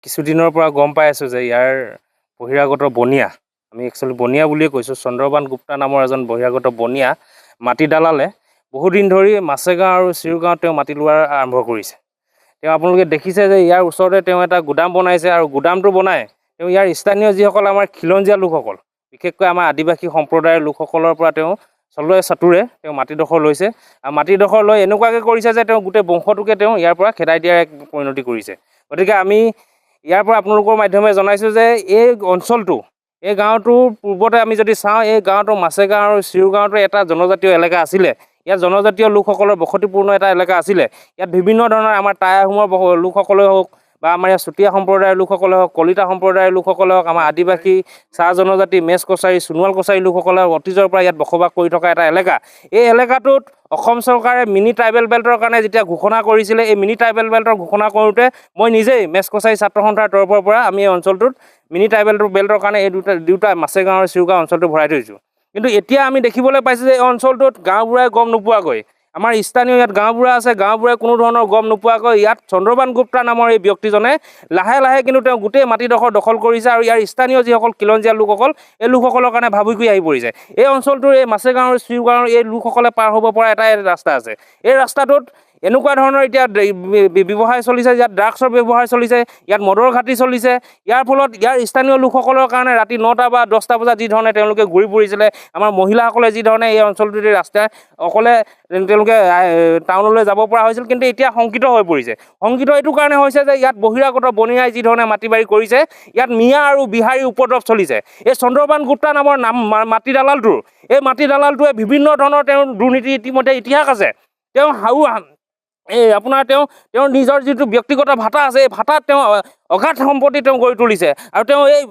কিছুদিনৰ পৰা গম পাই আছোঁ যে ইয়াৰ বহিৰাগত বনিয়া, আমি একচুৱেলি বনিয়া বুলিয়ে কৈছোঁ, চন্দ্ৰবান গুপ্তা নামৰ এজন বহিৰাগত বনিয়া মাটি দালালে বহুদিন ধৰি মাছেগাঁও আৰু চিৰুগাঁৱত তেওঁ মাটি লোৱা আৰম্ভ কৰিছে। তেওঁ আপোনালোকে দেখিছে যে ইয়াৰ ওচৰতে তেওঁ এটা গুদাম বনাইছে, আৰু গুদামটো বনাই তেওঁ ইয়াৰ স্থানীয় যিসকল আমাৰ খিলঞ্জীয়া লোকসকল, বিশেষকৈ আমাৰ আদিবাসী সম্প্ৰদায়ৰ লোকসকলৰ পৰা তেওঁ চলোৱা চাতুৰে তেওঁ মাটিডোখৰ লৈছে, আৰু মাটিডোখৰ লৈ এনেকুৱাকৈ কৰিছে যে তেওঁ গোটেই বংশটোকে তেওঁ ইয়াৰ পৰা খেদাই দিয়াৰ এক পৰিণতি কৰিছে। গতিকে আমি ইয়াৰ পৰা আপোনালোকৰ মাধ্যমে জনাইছোঁ যে এই অঞ্চলটো, এই গাঁৱটোৰ পূৰ্বতে আমি যদি চাওঁ, এই গাঁৱটো মাছেগাঁও আৰু চিৰুগাঁৱতো এটা জনজাতীয় এলেকা আছিলে। ইয়াত জনজাতীয় লোকসকলৰ বসতিপূৰ্ণ এটা এলেকা আছিলে। ইয়াত বিভিন্ন ধৰণৰ আমাৰ টাই আহোমৰ লোকসকলে হওক বা আমাৰ ইয়াৰ চুতীয়া সম্প্ৰদায়ৰ লোকসকলে হওক, কলিতা সম্প্ৰদায়ৰ লোকসকলে হওক, আমাৰ আদিবাসী চাহ জনজাতি, মেচ কছাৰী, সোণোৱাল কছাৰী লোকসকলে অতীজৰ পৰা ইয়াত বসবাস কৰি থকা এটা এলেকা। এই এলেকাটোত অসম চৰকাৰে মিনি ট্ৰাইবেল বেল্টৰ কাৰণে যেতিয়া ঘোষণা কৰিছিলে, এই মিনি ট্ৰাইবেল বেল্টৰ ঘোষণা কৰোঁতে মই নিজেই মেচ কছাৰী ছাত্ৰ সন্থাৰ তৰফৰ পৰা আমি এই অঞ্চলটোত মিনি ট্ৰাইবেল বেল্টৰ কাৰণে এই দুটা মাছেগাঁও আৰু চিৰুগাঁও অঞ্চলটো ভৰাই থৈছোঁ। কিন্তু এতিয়া আমি দেখিবলৈ পাইছোঁ যে এই অঞ্চলটোত গাঁওবুঢ়াই গম নোপোৱাকৈ, আমাৰ স্থানীয় ইয়াত গাঁওবুঢ়া আছে, গাঁওবুঢ়াই কোনো ধৰণৰ গম নোপোৱাকৈ ইয়াত চন্দ্ৰবান গুপ্তা নামৰ এই ব্যক্তিজনে লাহে লাহে কিন্তু তেওঁ গোটেই মাটিডোখৰ দখল কৰিছে, আৰু ইয়াৰ স্থানীয় যিসকল খিলঞ্জীয়া লোকসকল, এই লোকসকলৰ কাৰণে ভাবুকি আহি পৰিছে। এই অঞ্চলটোৰ এই মাছেগাঁও আৰু চিৰুগাঁৱৰ এই লোকসকলে পাৰ হ'ব পৰা এটাই ৰাস্তা আছে। এই ৰাস্তাটোত এনেকুৱা ধৰণৰ এতিয়া ব্যৱসায় চলিছে, ইয়াত ড্ৰাগছৰ ব্যৱহাৰ চলিছে, ইয়াত মদৰ ঘাটি চলিছে। ইয়াৰ ফলত ইয়াৰ স্থানীয় লোকসকলৰ কাৰণে ৰাতি 9টা বা 10টা বজাত যি ধৰণে তেওঁলোকে ঘূৰি ফুৰিছিলে, আমাৰ মহিলাসকলে যি ধৰণে এই অঞ্চলটোতে ৰাস্তাই অকলে তেওঁলোকে টাউনলৈ যাব পৰা হৈছিল, কিন্তু এতিয়া শংকিত হৈ পৰিছে। শংকিত এইটো কাৰণে হৈছে যে ইয়াত বহিৰাগত বনিয়াই যি ধৰণে মাটি বাৰী কৰিছে, ইয়াত মিয়া আৰু বিহাৰী উপদ্ৰৱ চলিছে। এই চন্দ্ৰবান গুপ্তা নামৰ মাটি দালালটোৰ, এই মাটি দালালটোৱে বিভিন্ন ধৰণৰ তেওঁৰ দুৰ্নীতি ইতিমধ্যে ইতিহাস আছে। তেওঁ আপোনাৰ তেওঁৰ নিজৰ যিটো ব্যক্তিগত ভাতা আছে, এই ভাতাত তেওঁ অগাধ সম্পত্তি তেওঁ গঢ়ি তুলিছে, আৰু তেওঁ এই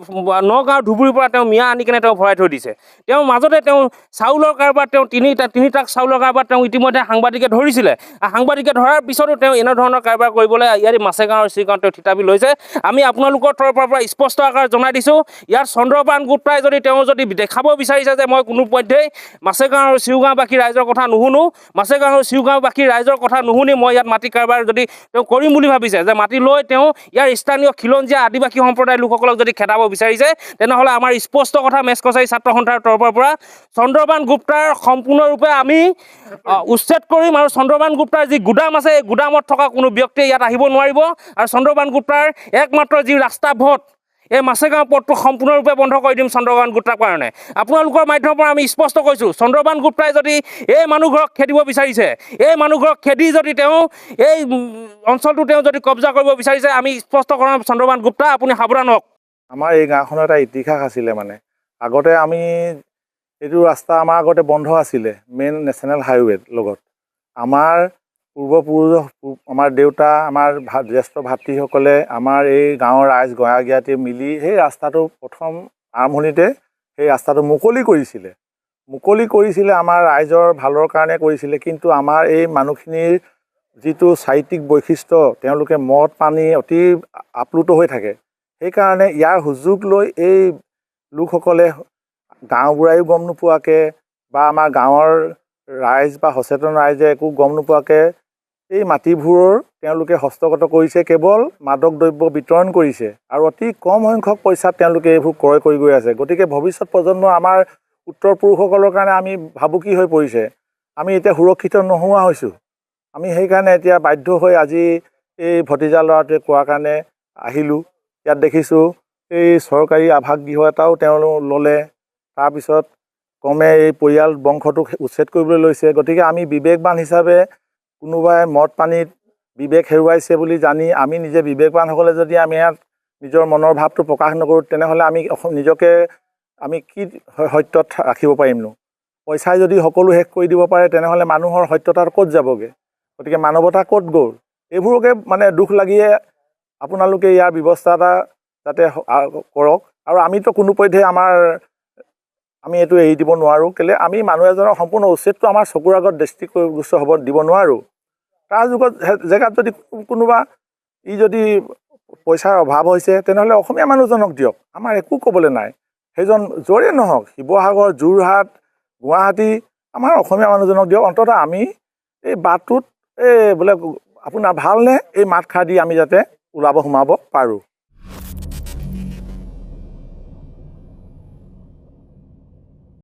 নগাঁও ধুবুৰীৰ পৰা তেওঁ মিয়া আনি কেনে তেওঁ ভৰাই থৈ দিছে। তেওঁ মাজতে তেওঁ চাউলৰ কাৰবাৰ, তেওঁ তিনি ট্ৰাক চাউলৰ কাৰবাৰ তেওঁ ইতিমধ্যে সাংবাদিকে ধৰিছিলে। সাংবাদিকে ধৰাৰ পিছতো তেওঁ এনেধৰণৰ কাৰবাৰ কৰিবলৈ ইয়াৰ মাছেগাঁও আৰু চিৰুগাঁৱত তেওঁ থিতাপি লৈছে। আমি আপোনালোকৰ তৰফৰ পৰা স্পষ্ট আকাৰে জনাই দিছোঁ, ইয়াত চন্দ্ৰবান গুপ্তাই তেওঁ যদি দেখাব বিচাৰিছে যে মই কোনো পধ্যেই মাছেগাঁও আৰু চিৰুগাঁওবাসী ৰাইজৰ কথা নুশুনো, মাছেগাঁও আৰু চিৰুগাঁওবাসী ৰাইজৰ কথা নুশুনি মই ইয়াত মাটি কাৰবাৰ যদি তেওঁ কৰিম বুলি ভাবিছে, যে মাটি লৈ তেওঁ ইয়াৰ স্থানীয় খিলঞ্জীয়া আদিবাসী সম্প্ৰদায়ৰ লোকসকলক যদি খেদাব বিচাৰিছে, তেনেহ'লে আমাৰ স্পষ্ট কথা মেচ কছাৰী ছাত্ৰ সন্থাৰ তৰফৰ পৰা চন্দ্ৰবান গুপ্তাৰ সম্পূৰ্ণৰূপে আমি উচ্ছেদ কৰিম, আৰু চন্দ্ৰবান গুপ্তাৰ যি গুদাম আছে, এই গুদামত থকা কোনো ব্যক্তিয়ে ইয়াত আহিব নোৱাৰিব, আৰু চন্দ্ৰবান গুপ্তাৰ একমাত্ৰ যি ৰাস্তা পথ, এই মাছেগাঁও পথটো সম্পূৰ্ণৰূপে বন্ধ কৰি দিম চন্দ্ৰবান গুপ্তাৰ কাৰণে। আপোনালোকৰ মাধ্যমৰ পৰা আমি স্পষ্ট কৈছোঁ, চন্দ্ৰবান গুপ্তাই যদি এই মানুহঘৰক খেদিব বিচাৰিছে, এই মানুহঘৰক খেদি যদি তেওঁ এই অঞ্চলটো তেওঁ যদি কব্জা কৰিব বিচাৰিছে, আমি স্পষ্ট কৰোঁ, চন্দ্ৰবান গুপ্তা আপুনি সাৱধান হওক। আমাৰ এই গাঁওখনৰ এটা ইতিহাস আছিলে। আগতে আমি এইটো ৰাস্তা আমাৰ আগতে বন্ধ আছিলে, মেইন নেশ্যনেল হাইৱেৰ লগত। আমাৰ পূৰ্বপুৰুষ, আমাৰ দেউতা, আমাৰ জ্যেষ্ঠ ভাতৃসকলে, আমাৰ এই গাঁৱৰ ৰাইজ গঞাগিয়াতি মিলি সেই ৰাস্তাটো প্ৰথম আৰম্ভণিতে সেই ৰাস্তাটো মুকলি কৰিছিলে, আমাৰ ৰাইজৰ ভালৰ কাৰণে কৰিছিলে। কিন্তু আমাৰ এই মানুহখিনিৰ যিটো চাৰিত্ৰিক বৈশিষ্ট্য, তেওঁলোকে মদ পানী অতি আপ্লুত হৈ থাকে, সেইকাৰণে ইয়াৰ সুযোগ লৈ এই লোকসকলে গাঁওবুঢ়ায়ো গম নোপোৱাকৈ বা আমাৰ গাঁৱৰ ৰাইজ বা সচেতন ৰাইজে একো গম নোপোৱাকৈ এই মাটিবোৰৰ তেওঁলোকে হস্তগত কৰিছে, কেৱল মাদক দ্ৰব্য বিতৰণ কৰিছে, আৰু অতি কম সংখ্যক পইচাত তেওঁলোকে এইবোৰ ক্ৰয় কৰি গৈ আছে। গতিকে ভৱিষ্যত প্ৰজন্ম আমাৰ উত্তৰ পুৰুষসকলৰ কাৰণে আমি ভাবুকি হৈ পৰিছে। আমি এতিয়া সুৰক্ষিত নোহোৱা হৈছোঁ। আমি সেইকাৰণে এতিয়া বাধ্য হৈ আজি এই ভতিজা ল'ৰাটোৱে কোৱাৰ কাৰণে আহিলোঁ। ইয়াত দেখিছোঁ এই চৰকাৰী আৱাস গৃহ এটাও তেওঁ ল'লে, তাৰপিছত ক্ৰমে এই পৰিয়াল বংশটোক উচ্ছেদ কৰিবলৈ লৈছে। গতিকে আমি বিবেকবান হিচাপে, কোনোবাই মদ পানীত বিবেক হেৰুৱাইছে বুলি জানি আমি নিজে বিবেকবানসকলে যদি আমি ইয়াত নিজৰ মনৰ ভাৱটো প্ৰকাশ নকৰোঁ, তেনেহ'লে আমি নিজকে কি সত্যত ৰাখিব পাৰিমনো? পইচাই যদি সকলো শেষ কৰি দিব পাৰে, তেনেহ'লে মানুহৰ সত্যতা ক'ত যাবগৈ? গতিকে মানৱতা ক'ত গ'ল? এইবোৰকে দুখ লাগিয়ে আপোনালোকে ইয়াৰ ব্যৱস্থা এটা যাতে কৰক। আৰু আমিতো কোনোপধ্যে আমি এইটো এৰি দিব নোৱাৰোঁ। কেলৈ আমি মানুহ এজনৰ সম্পূৰ্ণ উচ্ছেদটো আমাৰ চকুৰ আগত দৃষ্টিগোচৰ হ'ব দিব নোৱাৰোঁ। তাৰ জেগাত যদি কোনোবা যদি পইচাৰ অভাৱ হৈছে, তেনেহ'লে অসমীয়া মানুহজনক দিয়ক, আমাৰ একো ক'বলৈ নাই। সেইজন য'ৰে নহওক, শিৱসাগৰ, যোৰহাট, গুৱাহাটী, আমাৰ অসমীয়া মানুহজনক দিয়ক। অন্ততঃ আমি এই বাটটোত বোলে আপোনাৰ ভালনে, এই মাত খাৰ দি আমি যাতে ওলাব সোমাব পাৰোঁ।